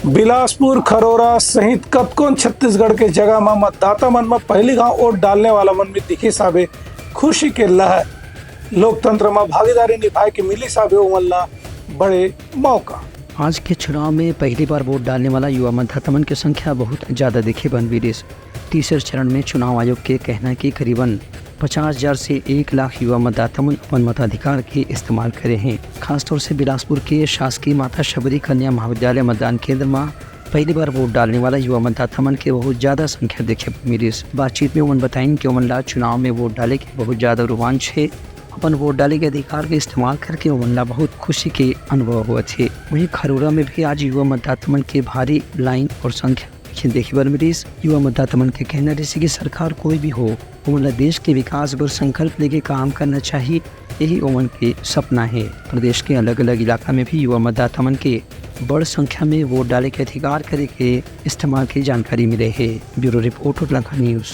बिलासपुर खरोरा सहित कतकोन छत्तीसगढ़ के जगह में मतदाता मन में पहली गांव वोट डालने वाला मन में दिखी साबे खुशी के लहर। लोकतंत्र में भागीदारी निभाए के मिली साबे उमन ला बड़े मौका। आज के चुनाव में पहली बार वोट डालने वाला युवा मतदाता की संख्या बहुत ज़्यादा दिखे बनवीर। तीसरे चरण में चुनाव आयोग के कहना है कि करीबन 50,000 से 1 लाख युवा मतदाता अपन मताधिकार के इस्तेमाल करे हैं। खासतौर से बिलासपुर के शासकीय माता शबरी कन्या महाविद्यालय मतदान केंद्र में पहली बार वोट डालने वाला युवा मतदाता मन के बहुत ज़्यादा संख्या देखे मेरी बातचीत में उमन बताएं कि उमन ला चुनाव में वोट डाले के बहुत ज़्यादा रोमांच है। अपन वोट डाले के अधिकार के इस्तेमाल करके उमन ला बहुत खुशी के अनुभव हुआ थे। वहीं खरोरा में भी आज युवा मतदाता मन के भारी लाइन और संख्या देखी बर मेरी युवा मतदाता मन के कहना जैसे कि सरकार कोई भी हो उमन देश के विकास पर संकल्प लेके काम करना चाहिए, यही उमन के सपना है। प्रदेश के अलग अलग इलाका में भी युवा मतदाता मन के बड़ संख्या में वोट डाले के अधिकार करे के इस्तेमाल की जानकारी मिले है। Bureau report Lucknow news.